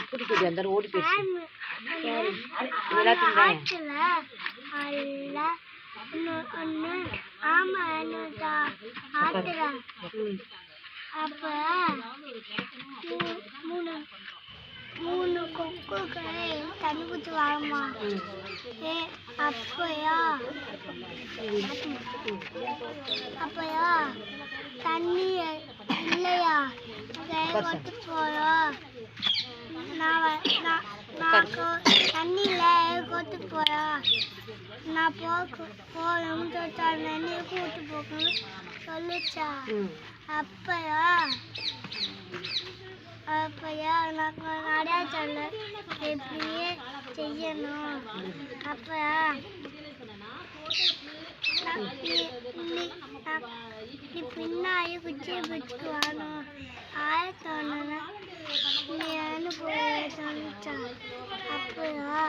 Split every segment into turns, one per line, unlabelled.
பிடிக்குது அந்த ஓடி போயிடுச்சு எல்லாத்தையும்
அப்ப மூணு கொக்குகள் தண்ணி குத்து வாழமா அப்பயா தண்ணி இல்லையா கொத்து போயா தண்ணி இல்லை கொத்து போயா நான் போகணும்னு சொல்லிட்டா நன்னியை கூட்டு போகணும்னு சொல்லிச்சா அப்பயா நான் நிறையா சொல்ல எப்படியே செய்யணும் அப்பயா நீ பின்னாடி குச்சியை பிடிச்சிட்டு வரணும் ஆயத்தோன்னா நீ போய் சொல்லிச்சா அப்பயா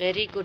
வெரி குட்.